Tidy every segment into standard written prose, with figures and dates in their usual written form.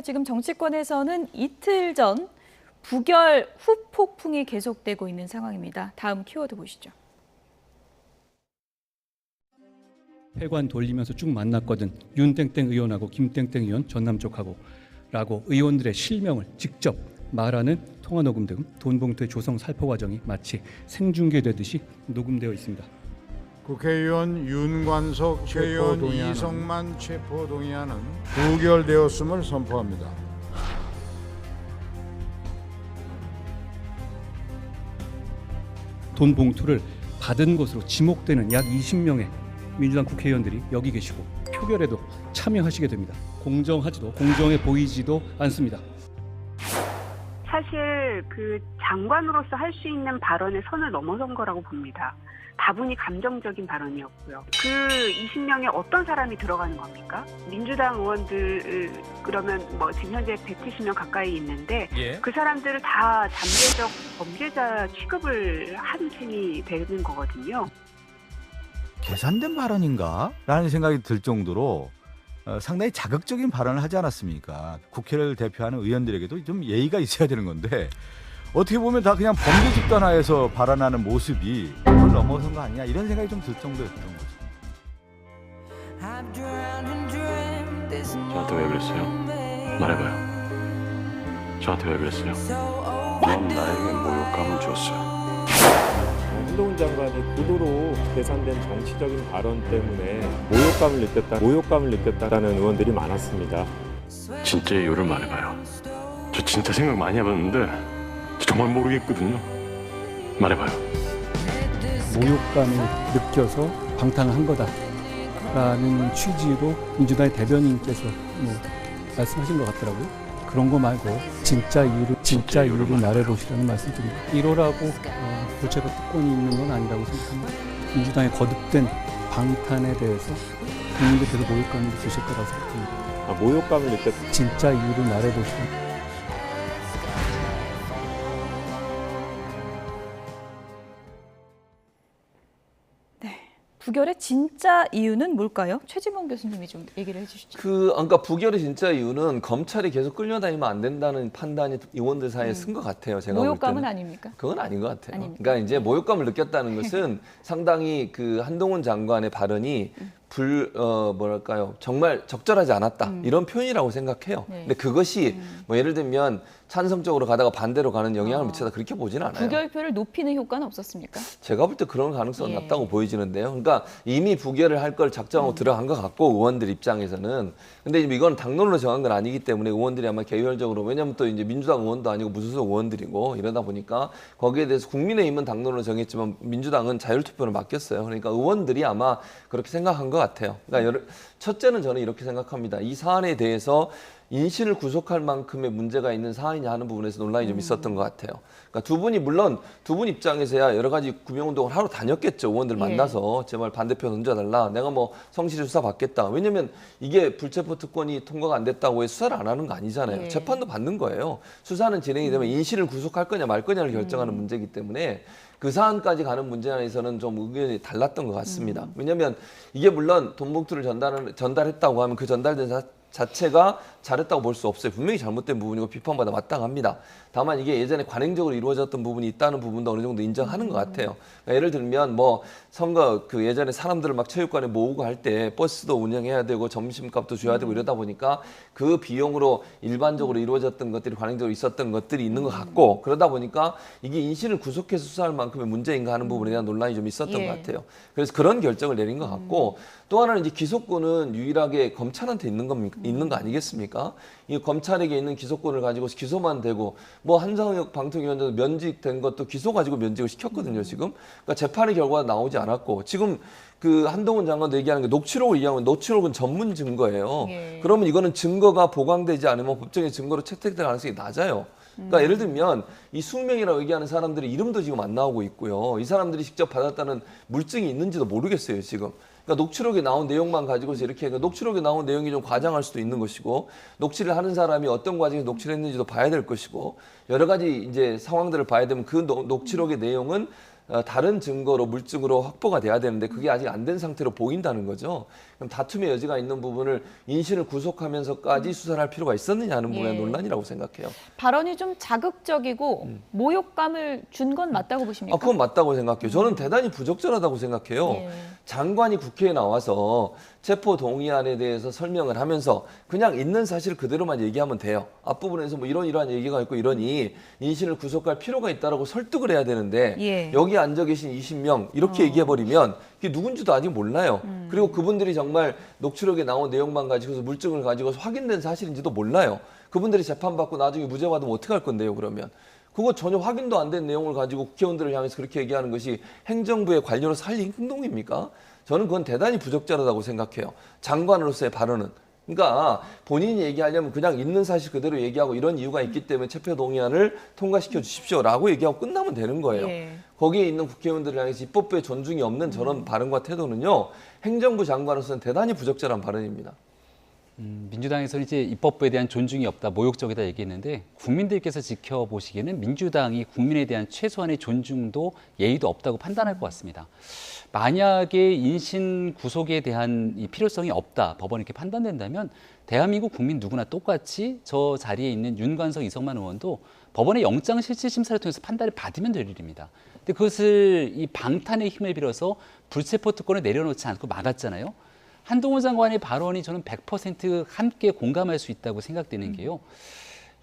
지금 정치권에서는 이틀 전 부결 후폭풍이 계속되고 있는 상황입니다. 다음 키워드 보시죠. 폐관 돌리면서 쭉 만났거든. 윤땡땡 의원하고 김땡땡 의원 전남 쪽하고 라고 의원들의 실명을 직접 말하는 통화 녹음 등 돈 봉투의 조성 살포 과정이 마치 생중계되듯이 녹음되어 있습니다. 국회의원 윤관석, 국회의원 이성만 체포 동의안은 부결되었음을 선포합니다. 돈 봉투를 받은 것으로 지목되는 약 20명의 민주당 국회의원들이 여기 계시고 표결에도 참여하시게 됩니다. 공정하지도 공정해 보이지도 않습니다. 사실 그 장관으로서 할 수 있는 발언의 선을 넘어선 거라고 봅니다. 다분히 감정적인 발언이었고요. 그 20명에 어떤 사람이 들어가는 겁니까? 민주당 의원들 그러면 뭐 지금 현재 170명 가까이 있는데 그 사람들을 다 잠재적 범죄자 취급을 한 셈이 되는 거거든요. 계산된 발언인가? 라는 생각이 들 정도로 상당히 자극적인 발언을 하지 않았습니까? 국회를 대표하는 의원들에게도 좀 예의가 있어야 되는 건데 어떻게 보면 다 그냥 범죄 집단 하에서 발언하는 모습이 그걸 넘어선 거 아니냐 이런 생각이 좀 들 정도였던 거죠. 저한테 왜 그랬어요? 말해봐요. 저한테 왜 그랬어요? 넌 나에게 모욕감을 줬어요. 한동훈 장관이 고도로 계산된 정치적인 발언 때문에 모욕감을 느꼈다는 의원들이 많았습니다. 진짜 이유를 말해봐요. 저 진짜 생각 많이 해봤는데 저 정말 모르겠거든요. 말해봐요. 모욕감을 느껴서 방탄을 한 거다라는 취지로 민주당의 대변인께서 말씀하신 것 같더라고요. 그런 거 말고 진짜 이유를 말해보시라는 말씀드립니다. 이러라고 불체포 특권이 있는 건 아니라고 생각합니다. 민주당의 거듭된 방탄에 대해서 국민들께서 모욕감을 느끼실 거라고 생각합니다. 모욕감을 느꼈다. 진짜 이유를 말해보시라. 부결의 진짜 이유는 뭘까요? 최진봉 교수님이 좀 얘기를 해주시죠. 그러니까 부결의 진짜 이유는 검찰이 계속 끌려다니면 안 된다는 판단이 의원들 사이에 쓴 것 같아요. 제가 모욕감은 볼 때는. 아닙니까? 그건 아닌 것 같아요. 아닙니까? 그러니까 이제 모욕감을 느꼈다는 것은 상당히 그 한동훈 장관의 발언이 뭐랄까요, 정말 적절하지 않았다 이런 표현이라고 생각해요. 네. 근데 그것이 뭐 예를 들면 찬성적으로 가다가 반대로 가는 영향을 미치다 그렇게 보지는 않아요. 부결표를 높이는 효과는 없었습니까? 제가 볼 때 그런 가능성은 낮다고 보여지는데요. 그러니까 이미 부결을 할 걸 작정하고 들어간 것 같고 의원들 입장에서는. 근데 이건 당론으로 정한 건 아니기 때문에 의원들이 아마 개별적으로, 왜냐하면 또 이제 민주당 의원도 아니고 무소속 의원들이고 이러다 보니까 거기에 대해서 국민의힘은 당론으로 정했지만 민주당은 자율투표를 맡겼어요. 그러니까 의원들이 아마 그렇게 생각한 것 같아요. 그러니까 첫째는 저는 이렇게 생각합니다. 이 사안에 대해서 인신을 구속할 만큼의 문제가 있는 사안이냐 하는 부분에서 논란이 좀 있었던 것 같아요. 그러니까 물론 두 분 입장에서야 여러 가지 구명운동을 하러 다녔겠죠. 의원들 만나서 제발 반대표 던져달라. 내가 뭐 성실히 수사 받겠다. 왜냐면 이게 불체포 특권이 통과가 안 됐다고 해서 수사를 안 하는 거 아니잖아요. 재판도 받는 거예요. 수사는 진행이 되면 인신을 구속할 거냐 말 거냐를 결정하는 문제이기 때문에 그 사안까지 가는 문제 안에서는 좀 의견이 달랐던 것 같습니다. 왜냐하면 이게 물론 돈 봉투를 전달했다고 하면 그 전달된 자체가 잘했다고 볼 수 없어요. 분명히 잘못된 부분이고 비판받아 마땅합니다. 다만 이게 예전에 관행적으로 이루어졌던 부분이 있다는 부분도 어느 정도 인정하는 것 같아요. 그러니까 예를 들면 뭐 선거 그 예전에 사람들을 막 체육관에 모으고 할 때 버스도 운영해야 되고 점심값도 줘야 되고 이러다 보니까 그 비용으로 일반적으로 이루어졌던 것들이 관행적으로 있었던 것들이 있는 것 같고, 그러다 보니까 이게 인신을 구속해서 수사할 만큼의 문제인가 하는 부분에 대한 논란이 좀 있었던 것 같아요. 그래서 그런 결정을 내린 것 같고, 또 하나는 이제 기소권은 유일하게 검찰한테 있는 거 아니겠습니까? 이 검찰에게 있는 기소권을 가지고 기소만 되고, 뭐 한상혁 방통위원장도 면직된 것도 기소 가지고 면직을 시켰거든요, 지금. 그러니까 재판의 결과가 나오지 않았고, 지금 그 한동훈 장관도 얘기하는 게 녹취록을 이해하면 녹취록은 전문 증거예요. 그러면 이거는 증거가 보강되지 않으면 법정의 증거로 채택될 가능성이 낮아요. 그러니까 예를 들면 이 수명이라고 얘기하는 사람들의 이름도 지금 안 나오고 있고요. 이 사람들이 직접 받았다는 물증이 있는지도 모르겠어요, 지금. 그러니까 녹취록에 나온 내용만 가지고서 이렇게, 그러니까 녹취록에 나온 내용이 좀 과장할 수도 있는 것이고, 녹취를 하는 사람이 어떤 과정에서 녹취를 했는지도 봐야 될 것이고, 여러 가지 이제 상황들을 봐야 되면 그 녹취록의 내용은 다른 증거로 물증으로 확보가 돼야 되는데 그게 아직 안 된 상태로 보인다는 거죠. 그럼 다툼의 여지가 있는 부분을 인신을 구속하면서까지 수사를 할 필요가 있었느냐 하는 부분의 예. 논란이라고 생각해요. 발언이 좀 자극적이고 모욕감을 준 건 맞다고 보십니까? 그건 맞다고 생각해요. 저는 대단히 부적절하다고 생각해요. 예. 장관이 국회에 나와서 체포 동의안에 대해서 설명을 하면서 그냥 있는 사실 그대로만 얘기하면 돼요. 앞부분에서 뭐 이러한 얘기가 있고 이러니 인신을 구속할 필요가 있다라고 설득을 해야 되는데 예. 여기 앉아 계신 20명 이렇게 얘기해버리면 이게 누군지도 아직 몰라요. 그리고 그분들이 정말 녹취록에 나온 내용만 가지고서 물증을 가지고서 확인된 사실인지도 몰라요. 그분들이 재판받고 나중에 무죄 받으면 어떻게 할 건데요, 그러면? 그거 전혀 확인도 안 된 내용을 가지고 국회의원들을 향해서 그렇게 얘기하는 것이 행정부의 관료로 살린 행동입니까? 저는 그건 대단히 부적절하다고 생각해요. 장관으로서의 발언은. 그러니까 본인이 얘기하려면 그냥 있는 사실 그대로 얘기하고 이런 이유가 있기 때문에 체포 동의안을 통과시켜 주십시오라고 얘기하고 끝나면 되는 거예요. 예. 거기에 있는 국회의원들을 향해서 입법부의 존중이 없는 저런 발언과 태도는요. 행정부 장관으로서는 대단히 부적절한 발언입니다. 민주당에서는 이제 입법부에 대한 존중이 없다, 모욕적이다 얘기했는데 국민들께서 지켜보시기에는 민주당이 국민에 대한 최소한의 존중도 예의도 없다고 판단할 것 같습니다. 만약에 인신 구속에 대한 이 필요성이 없다, 법원이 이렇게 판단된다면 대한민국 국민 누구나 똑같이 저 자리에 있는 윤관석, 이성만 의원도 법원의 영장실질심사를 통해서 판단을 받으면 될 일입니다. 근데 그것을 이 방탄의 힘을 빌어서 불체포 특권을 내려놓지 않고 막았잖아요. 한동훈 장관의 발언이 저는 100% 함께 공감할 수 있다고 생각되는 게요.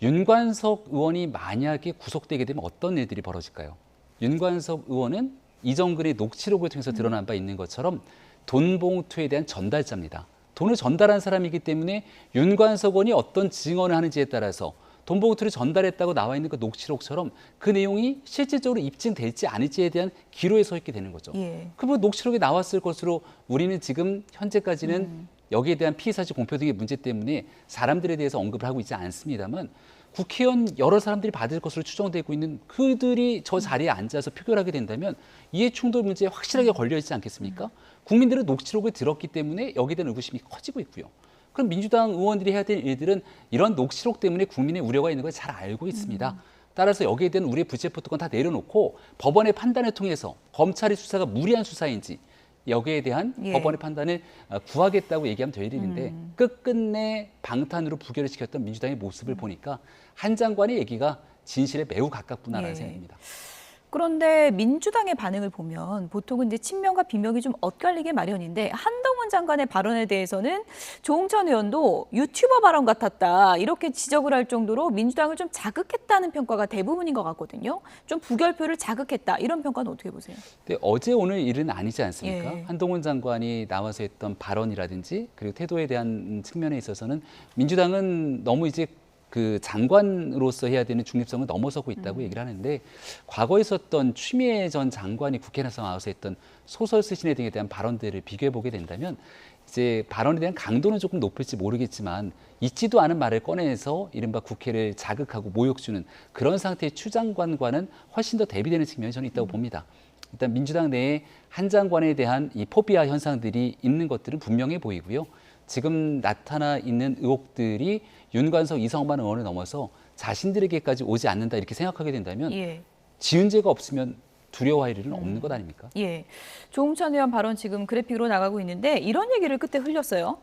윤관석 의원이 만약에 구속되게 되면 어떤 일들이 벌어질까요? 윤관석 의원은 이정근의 녹취록을 통해서 드러난 바 있는 것처럼 돈 봉투에 대한 전달자입니다. 돈을 전달한 사람이기 때문에 윤관석 의원이 어떤 증언을 하는지에 따라서 돈 봉투를 전달했다고 나와 있는 그 녹취록처럼 그 내용이 실질적으로 입증될지 아닐지에 대한 기로에 서 있게 되는 거죠. 예. 그 녹취록이 나왔을 것으로 우리는 지금 현재까지는 여기에 대한 피의사실 공표 등의 문제 때문에 사람들에 대해서 언급을 하고 있지 않습니다만 국회의원 여러 사람들이 받을 것으로 추정되고 있는 그들이 저 자리에 앉아서 표결하게 된다면 이해충돌 문제에 확실하게 걸려있지 않겠습니까? 국민들은 녹취록을 들었기 때문에 여기에 대한 의구심이 커지고 있고요. 그럼 민주당 의원들이 해야 될 일들은 이런 녹취록 때문에 국민의 우려가 있는 걸 잘 알고 있습니다. 따라서 여기에 대한 우리의 불체포 특권 다 내려놓고 법원의 판단을 통해서 검찰의 수사가 무리한 수사인지 여기에 대한 예. 법원의 판단을 구하겠다고 얘기하면 될 일인데 끝끝내 방탄으로 부결을 시켰던 민주당의 모습을 보니까 한 장관의 얘기가 진실에 매우 가깝구나라는 예. 생각입니다. 그런데 민주당의 반응을 보면 보통은 이제 친명과 비명이 좀 엇갈리게 마련인데 한동훈 장관의 발언에 대해서는 조홍천 의원도 유튜버 발언 같았다 이렇게 지적을 할 정도로 민주당을 좀 자극했다는 평가가 대부분인 것 같거든요. 좀 부결표를 자극했다 이런 평가는 어떻게 보세요? 근데 어제 오늘 일은 아니지 않습니까? 예. 한동훈 장관이 나와서 했던 발언이라든지 그리고 태도에 대한 측면에 있어서는 민주당은 너무 이제 그 장관으로서 해야 되는 중립성을 넘어서고 있다고 얘기를 하는데 과거에 있었던 추미애 전 장관이 국회에 나와서 했던 소설 쓰신 애 등에 대한 발언들을 비교해 보게 된다면 이제 발언에 대한 강도는 조금 높을지 모르겠지만 있지도 않은 말을 꺼내서 이른바 국회를 자극하고 모욕 주는 그런 상태의 추 장관과는 훨씬 더 대비되는 측면이 저는 있다고 봅니다. 일단 민주당 내에 한 장관에 대한 이 포비아 현상들이 있는 것들은 분명해 보이고요. 지금 나타나 있는 의혹들이 윤관석, 이성만 의원을 넘어서 자신들에게까지 오지 않는다 이렇게 생각하게 된다면 예. 지은 죄가 없으면 두려워할 일은 없는 것 아닙니까? 예. 조홍천 의원 발언 지금 그래픽으로 나가고 있는데 이런 얘기를 그때 흘렸어요.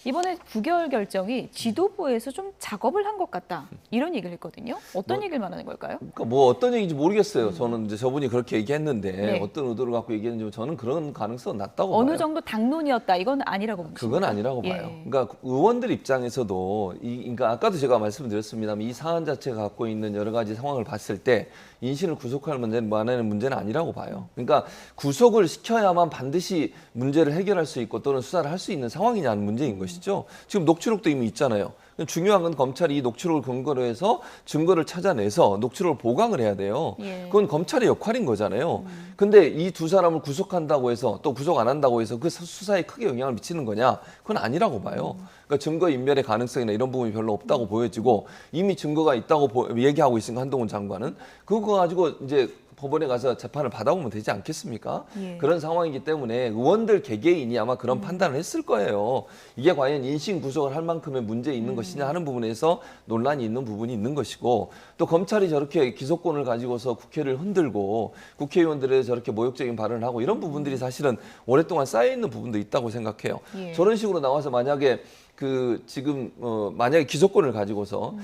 이번에 부결 결정이 지도부에서 좀 작업을 한 것 같다. 이런 얘기를 했거든요. 어떤 얘기를 말하는 걸까요? 그러니까 뭐 어떤 얘기인지 모르겠어요. 저는 이제 저분이 그렇게 얘기했는데 네. 어떤 의도를 갖고 얘기했는지 저는 그런 가능성은 낮다고 어느 봐요. 정도 당론이었다. 이건 아니라고 봅니다. 그건 아니라고 예. 봐요. 그러니까 의원들 입장에서도 그러니까 아까도 제가 말씀드렸습니다만 이 사안 자체가 갖고 있는 여러 가지 상황을 봤을 때 인신을 구속할 문제는 만하는 문제는 아니라고 봐요. 그러니까 구속을 시켜야만 반드시 문제를 해결할 수 있고 또는 수사를 할 수 있는 상황이냐는 문제인 것이죠. 지금 녹취록도 이미 있잖아요. 중요한 건 검찰이 이 녹취록을 근거로 해서 증거를 찾아내서 녹취록을 보강을 해야 돼요. 예. 그건 검찰의 역할인 거잖아요. 근데 이 두 사람을 구속한다고 해서 또 구속 안 한다고 해서 그 수사에 크게 영향을 미치는 거냐? 그건 아니라고 봐요. 그러니까 증거 인멸의 가능성이나 이런 부분이 별로 없다고 보여지고 이미 증거가 있다고 얘기하고 있으니까 한동훈 장관은 그거 가지고 이제 법원에 가서 재판을 받아보면 되지 않겠습니까? 예. 그런 상황이기 때문에 의원들 개개인이 아마 그런 판단을 했을 거예요. 이게 과연 인신 구속을 할 만큼의 문제 있는 것이냐 하는 부분에서 논란이 있는 부분이 있는 것이고, 또 검찰이 저렇게 기소권을 가지고서 국회를 흔들고 국회의원들의 저렇게 모욕적인 발언을 하고 이런 부분들이 사실은 오랫동안 쌓여 있는 부분도 있다고 생각해요. 예. 저런 식으로 나와서 만약에 지금 만약에 기소권을 가지고서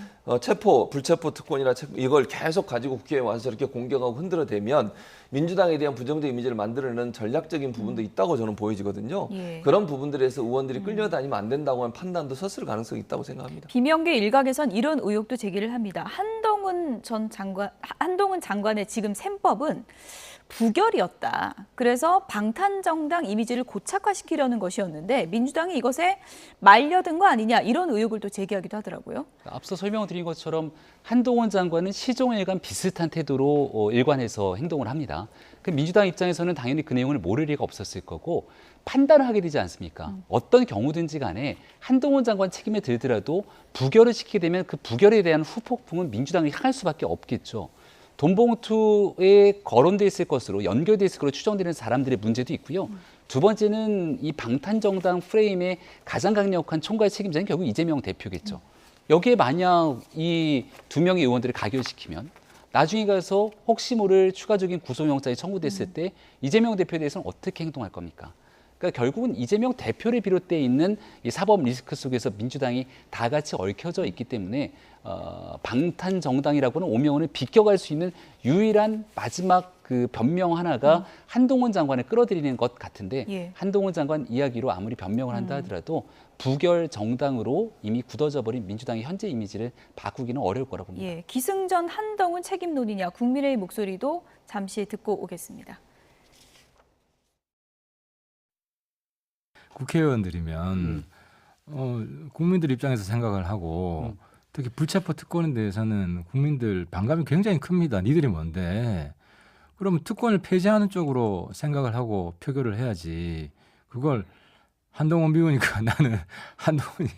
불체포 특권이나 이걸 계속 가지고 국회에 와서 저렇게 공격하고 흔들어대면 민주당에 대한 부정적 이미지를 만들어내는 전략적인 부분도 있다고 저는 보여지거든요. 예. 그런 부분들에서 의원들이 끌려다니면 안 된다고 하는 판단도 섰을 가능성이 있다고 생각합니다. 비명계 일각에선 이런 의혹도 제기를 합니다. 한동훈 장관의 지금 셈법은 부결이었다. 그래서 방탄정당 이미지를 고착화시키려는 것이었는데 민주당이 이것에 말려든 거 아니냐 이런 의혹을 또 제기하기도 하더라고요. 앞서 설명드린 것처럼 한동훈 장관은 시종일관 비슷한 태도로 일관해서 행동을 합니다. 그 민주당 입장에서는 당연히 그 내용을 모를 리가 없었을 거고 판단을 하게 되지 않습니까? 어떤 경우든지 간에 한동훈 장관 책임에 들더라도 부결을 시키게 되면 그 부결에 대한 후폭풍은 민주당을 향할 수밖에 없겠죠. 돈봉투에 거론돼 있을 것으로 연결돼 있을 것으로 추정되는 사람들의 문제도 있고요. 두 번째는 이 방탄정당 프레임의 가장 강력한 총괄 책임자는 결국 이재명 대표겠죠. 여기에 만약 이 두 명의 의원들을 가결시키면 나중에 가서 혹시 모를 추가적인 구속영장이 청구됐을 때 이재명 대표에 대해서는 어떻게 행동할 겁니까? 그러니까 결국은 이재명 대표를 비롯돼 있는 이 사법 리스크 속에서 민주당이 다 같이 얽혀져 있기 때문에 방탄정당이라고는 오명을 비껴갈 수 있는 유일한 마지막 그 변명 하나가 한동훈 장관을 끌어들이는 것 같은데 예. 한동훈 장관 이야기로 아무리 변명을 한다 하더라도 부결 정당으로 이미 굳어져 버린 민주당의 현재 이미지를 바꾸기는 어려울 거라고 봅니다. 예, 기승전 한동훈 책임론이냐 국민의 목소리도 잠시 듣고 오겠습니다. 국회의원들이면 국민들 입장에서 생각을 하고 특히 불체포 특권에 대해서는 국민들 반감이 굉장히 큽니다. 니들이 뭔데? 그러면 특권을 폐지하는 쪽으로 생각을 하고 표결을 해야지. 그걸 한동훈 미우니까 나는 한동훈이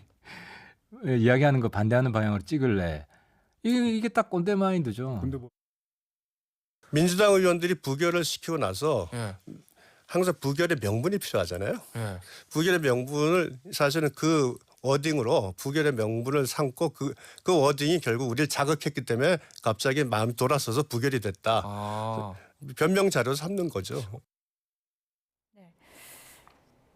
이야기하는 거 반대하는 방향으로 찍을래. 이게 딱 꼰대 마인드죠. 민주당 의원들이 부결을 시키고 나서 항상 부결의 명분이 필요하잖아요. 부결의 명분을 사실은 그 워딩으로 부결의 명분을 삼고 그 워딩이 결국 우리를 자극했기 때문에 갑자기 마음이 돌아서서 부결이 됐다. 변명 자료를 삼는 거죠.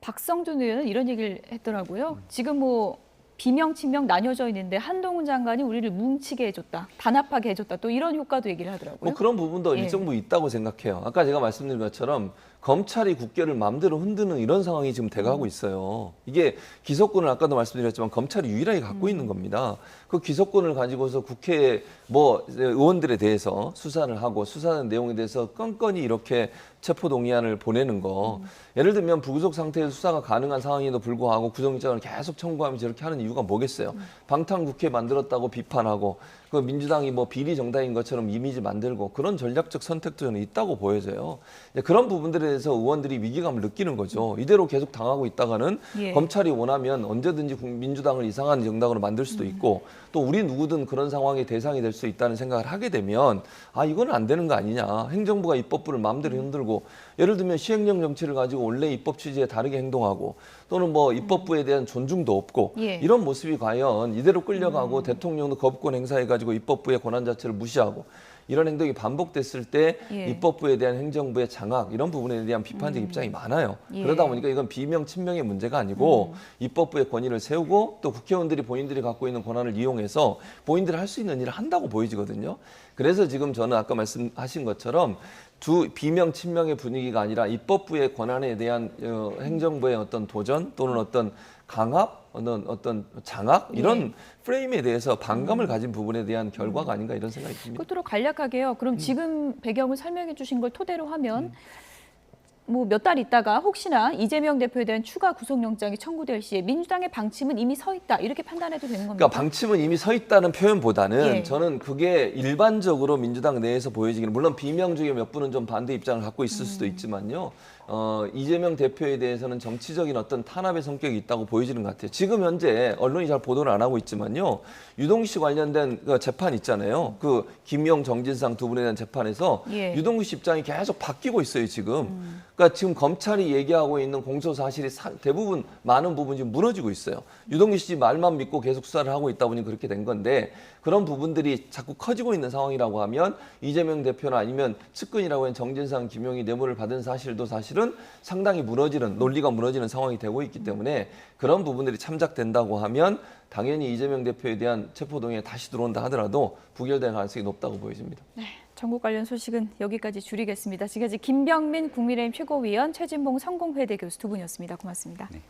박성준 의원은 이런 얘기를 했더라고요. 지금 뭐 비명, 친명 나뉘어져 있는데 한동훈 장관이 우리를 뭉치게 해줬다, 단합하게 해줬다, 또 이런 효과도 얘기를 하더라고요. 뭐 그런 부분도 예. 일정 부분 있다고 생각해요. 아까 제가 말씀드린 것처럼 검찰이 국회를 마음대로 흔드는 이런 상황이 지금 돼가고 있어요. 이게 기소권을 아까도 말씀드렸지만 검찰이 유일하게 갖고 있는 겁니다. 그 기소권을 가지고서 국회에 의원들에 대해서 수사를 하고 수사하는 내용에 대해서 건건히 이렇게 체포동의안을 보내는 거. 예를 들면 불구속 상태에서 수사가 가능한 상황에도 불구하고 구속영장을 계속 청구하면 저렇게 하는 이유가 뭐겠어요. 방탄국회 만들었다고 비판하고 그 민주당이 뭐 비리 정당인 것처럼 이미지 만들고 그런 전략적 선택도 저는 있다고 보여져요. 그런 부분들에 대해서 의원들이 위기감을 느끼는 거죠. 이대로 계속 당하고 있다가는 예. 검찰이 원하면 언제든지 민주당을 이상한 정당으로 만들 수도 있고 또 우리 누구든 그런 상황의 대상이 될 수 있다는 생각을 하게 되면 이거는 안 되는 거 아니냐. 행정부가 입법부를 마음대로 흔들고 예를 들면 시행령 정치를 가지고 원래 입법 취지에 다르게 행동하고 또는 뭐 입법부에 대한 존중도 없고 예. 이런 모습이 과연 이대로 끌려가고 대통령도 거부권 행사해가지고 입법부의 권한 자체를 무시하고 이런 행동이 반복됐을 때 예. 입법부에 대한 행정부의 장악 이런 부분에 대한 비판적 입장이 많아요. 예. 그러다 보니까 이건 비명 친명의 문제가 아니고 입법부의 권위를 세우고 또 국회의원들이 본인들이 갖고 있는 권한을 이용해서 본인들이 할 수 있는 일을 한다고 보여지거든요. 그래서 지금 저는 아까 말씀하신 것처럼 두 비명 친명의 분위기가 아니라 입법부의 권한에 대한 행정부의 어떤 도전 또는 어떤 강압, 어떤 장악 이런 프레임에 대해서 반감을 가진 부분에 대한 결과가 아닌가 이런 생각이 듭니다. 끝으로 간략하게요. 그럼 지금 배경을 설명해 주신 걸 토대로 하면 뭐 몇 달 있다가 혹시나 이재명 대표에 대한 추가 구속영장이 청구될 시에 민주당의 방침은 이미 서 있다 이렇게 판단해도 되는 겁니까? 그러니까 방침은 이미 서 있다는 표현보다는 예. 저는 그게 일반적으로 민주당 내에서 보여지기는 물론 비명 중에 몇 분은 좀 반대 입장을 갖고 있을 수도 있지만요. 이재명 대표에 대해서는 정치적인 어떤 탄압의 성격이 있다고 보여지는 것 같아요. 지금 현재 언론이 잘 보도를 안 하고 있지만요. 유동규 씨 관련된 그 재판 있잖아요. 그 김용, 정진상 두 분에 대한 재판에서 예. 유동규 씨 입장이 계속 바뀌고 있어요, 지금. 그러니까 지금 검찰이 얘기하고 있는 공소 사실이 대부분 많은 부분이 지금 무너지고 있어요. 유동규 씨 말만 믿고 계속 수사를 하고 있다 보니 그렇게 된 건데 그런 부분들이 자꾸 커지고 있는 상황이라고 하면 이재명 대표나 아니면 측근이라고 하는 정진상, 김용이 뇌물을 받은 사실도 사실은 상당히 무너지는 논리가 무너지는 상황이 되고 있기 때문에 그런 부분들이 참작된다고 하면 당연히 이재명 대표에 대한 체포동의에 다시 들어온다 하더라도 부결될 가능성이 높다고 보여집니다. 네, 전국 관련 소식은 여기까지 줄이겠습니다. 지금까지 김병민 국민의힘 최고위원, 최진봉 성공회대 교수 두 분이었습니다. 고맙습니다. 네.